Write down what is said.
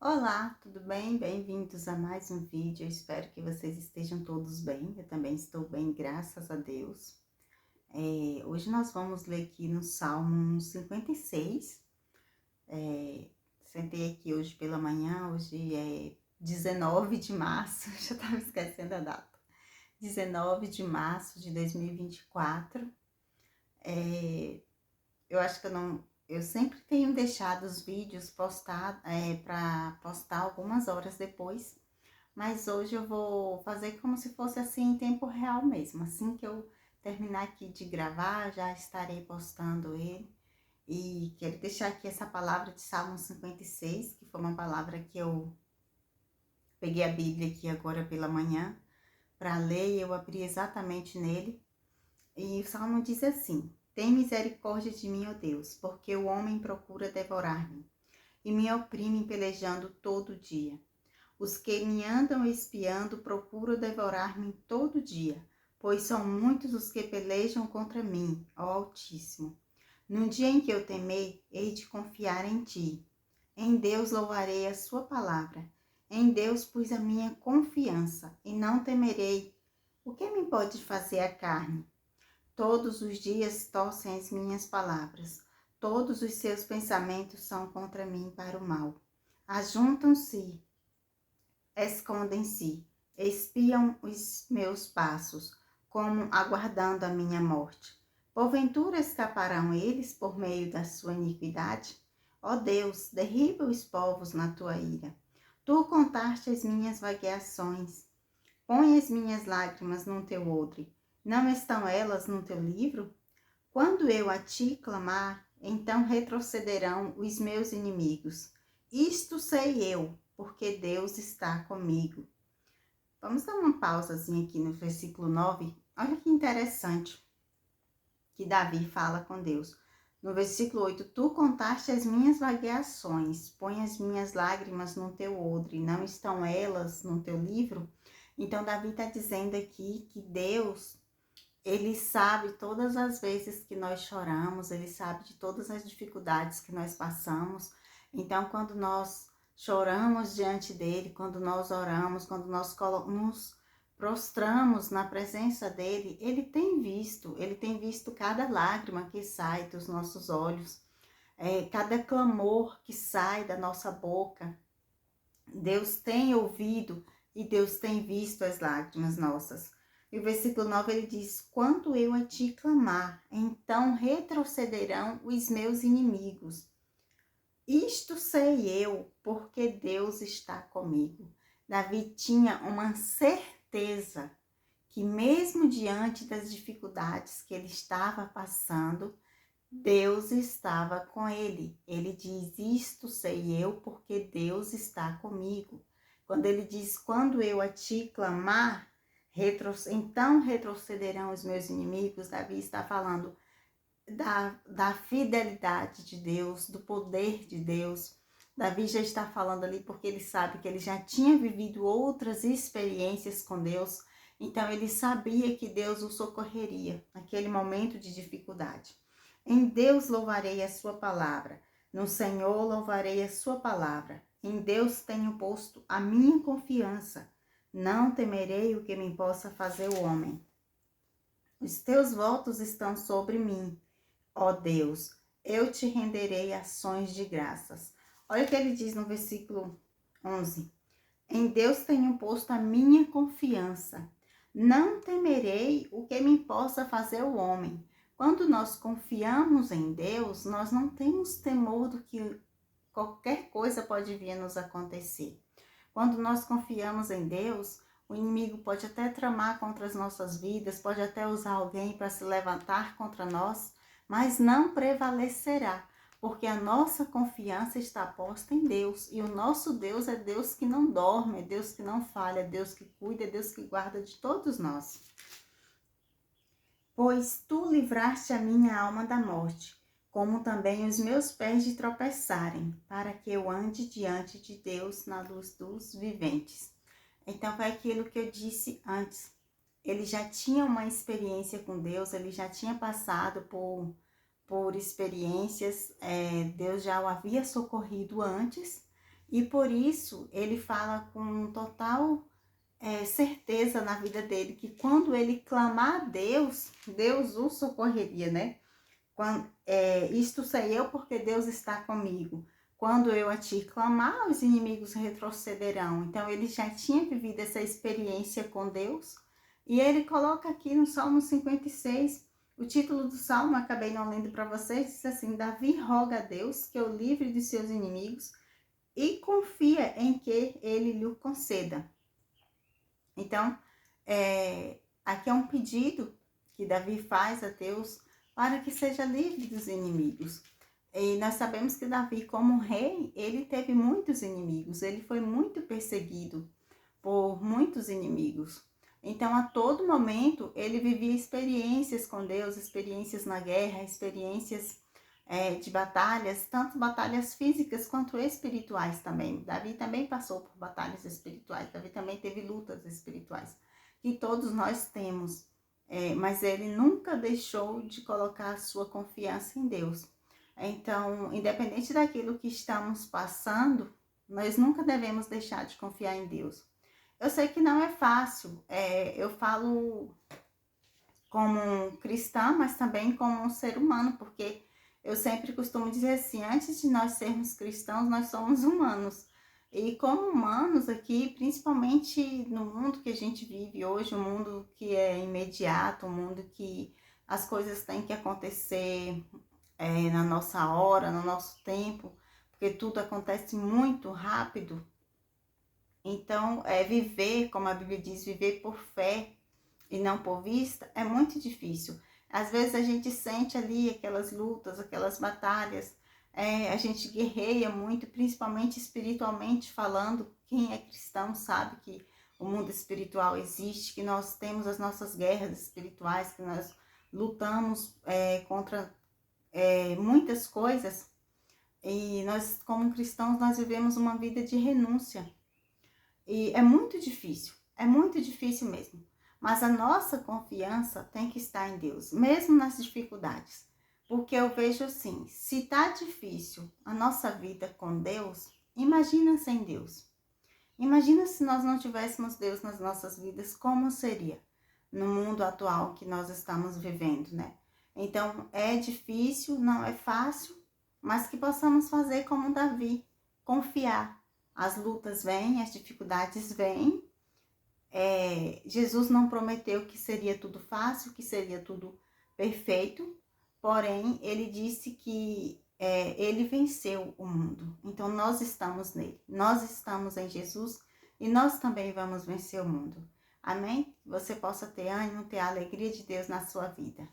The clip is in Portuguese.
Olá, tudo bem? Bem-vindos a mais um vídeo. Eu espero que vocês estejam todos bem. Eu também estou bem, graças a Deus. Hoje nós vamos ler aqui no Salmo 56. Sentei aqui hoje pela manhã, hoje é 19 de março, já estava esquecendo a data. 19 de março de 2024. Eu acho que eu sempre tenho deixado os vídeos para postar algumas horas depois. Mas hoje eu vou fazer como se fosse assim em tempo real mesmo. Assim que eu terminar aqui de gravar, já estarei postando ele. E quero deixar aqui essa palavra de Salmo 56, que foi uma palavra que eu peguei a Bíblia aqui agora pela manhã para ler e eu abri exatamente nele. E o Salmo diz assim: Tem misericórdia de mim, ó Deus, porque o homem procura devorar-me e me oprime pelejando todo dia. Os que me andam espiando procuram devorar-me todo dia, pois são muitos os que pelejam contra mim, ó Altíssimo. No dia em que eu temer, hei de confiar em ti. Em Deus louvarei a sua palavra. Em Deus pus a minha confiança, e não temerei. O que me pode fazer a carne? Todos os dias torcem as minhas palavras. Todos os seus pensamentos são contra mim para o mal. Ajuntam-se, escondem-se, espiam os meus passos, como aguardando a minha morte. Porventura escaparão eles por meio da sua iniquidade? Ó Deus, derriba os povos na tua ira. Tu contaste as minhas vagueações. Põe as minhas lágrimas no teu odre. Não estão elas no teu livro? Quando eu a ti clamar, então retrocederão os meus inimigos. Isto sei eu, porque Deus está comigo. Vamos dar uma pausazinha aqui no versículo 9. Olha que interessante que Davi fala com Deus. No versículo 8, tu contaste as minhas vagueações, põe as minhas lágrimas no teu odre, não estão elas no teu livro? Então Davi está dizendo aqui que Deus, ele sabe todas as vezes que nós choramos, ele sabe de todas as dificuldades que nós passamos. Então, quando nós choramos diante dele, quando nós oramos, quando nós nos prostramos na presença dele, ele tem visto cada lágrima que sai dos nossos olhos, cada clamor que sai da nossa boca. Deus tem ouvido e Deus tem visto as lágrimas nossas. E o versículo 9 ele diz: Quando eu a ti clamar, então retrocederão os meus inimigos. Isto sei eu, porque Deus está comigo. Davi tinha uma certeza que mesmo diante das dificuldades que ele estava passando, Deus estava com ele. Ele diz: Isto sei eu, porque Deus está comigo. Quando ele diz: Quando eu a ti clamar, então retrocederão os meus inimigos. Davi está falando da fidelidade de Deus, do poder de Deus. Davi já está falando ali porque ele sabe que ele já tinha vivido outras experiências com Deus. Então ele sabia que Deus o socorreria naquele momento de dificuldade. Em Deus louvarei a sua palavra, no Senhor louvarei a sua palavra. Em Deus tenho posto a minha confiança. Não temerei o que me possa fazer o homem. Os teus votos estão sobre mim, ó Deus. Eu te renderei ações de graças. Olha o que ele diz no versículo 11. Em Deus tenho posto a minha confiança. Não temerei o que me possa fazer o homem. Quando nós confiamos em Deus, nós não temos temor do que qualquer coisa pode vir a nos acontecer. Quando nós confiamos em Deus, o inimigo pode até tramar contra as nossas vidas, pode até usar alguém para se levantar contra nós, mas não prevalecerá, porque a nossa confiança está posta em Deus. E o nosso Deus é Deus que não dorme, é Deus que não falha, é Deus que cuida, é Deus que guarda de todos nós. Pois tu livraste a minha alma da morte, como também os meus pés de tropeçarem, para que eu ande diante de Deus na luz dos viventes. Então, foi aquilo que eu disse antes. Ele já tinha uma experiência com Deus, ele já tinha passado por experiências, Deus já o havia socorrido antes, E por isso ele fala com total certeza na vida dele, que quando ele clamar a Deus, Deus o socorreria, né? Isto sei eu porque Deus está comigo. Quando eu a ti clamar, os inimigos retrocederão. Então ele já tinha vivido essa experiência com Deus. E ele coloca aqui no Salmo 56, o título do Salmo, acabei não lendo para vocês, diz assim: Davi roga a Deus que o livre de seus inimigos e confia em que ele lhe conceda. Então, aqui é um pedido que Davi faz a Deus para que seja livre dos inimigos. E nós sabemos que Davi, como rei, ele teve muitos inimigos, ele foi muito perseguido por muitos inimigos. Então, a todo momento, ele vivia experiências com Deus, experiências na guerra, experiências de batalhas, tanto batalhas físicas quanto espirituais também. Davi também passou por batalhas espirituais, Davi também teve lutas espirituais, que todos nós temos, mas ele nunca deixou de colocar a sua confiança em Deus. Então, independente daquilo que estamos passando, nós nunca devemos deixar de confiar em Deus. Eu sei que não é fácil, eu falo como cristã, mas também como um ser humano, porque eu sempre costumo dizer assim, antes de nós sermos cristãos, nós somos humanos. E como humanos aqui, principalmente no mundo que a gente vive hoje, um mundo que é imediato, um mundo que as coisas têm que acontecer na nossa hora, no nosso tempo, porque tudo acontece muito rápido. Então, viver, como a Bíblia diz, viver por fé e não por vista, é muito difícil. Às vezes a gente sente ali aquelas lutas, aquelas batalhas, a gente guerreia muito, principalmente espiritualmente falando. Quem é cristão sabe que o mundo espiritual existe, que nós temos as nossas guerras espirituais, que nós lutamos contra muitas coisas. E nós, como cristãos, nós vivemos uma vida de renúncia. E é muito difícil mesmo. Mas a nossa confiança tem que estar em Deus, mesmo nas dificuldades. Porque eu vejo assim, se tá difícil a nossa vida com Deus, imagina sem Deus. Imagina se nós não tivéssemos Deus nas nossas vidas, como seria no mundo atual que nós estamos vivendo, né? Então, é difícil, não é fácil, mas que possamos fazer como Davi, confiar. As lutas vêm, as dificuldades vêm. Jesus não prometeu que seria tudo fácil, que seria tudo perfeito, porém, ele disse que ele venceu o mundo. Então, nós estamos nele, nós estamos em Jesus e nós também vamos vencer o mundo. Amém? Que você possa ter ânimo, ter a alegria de Deus na sua vida.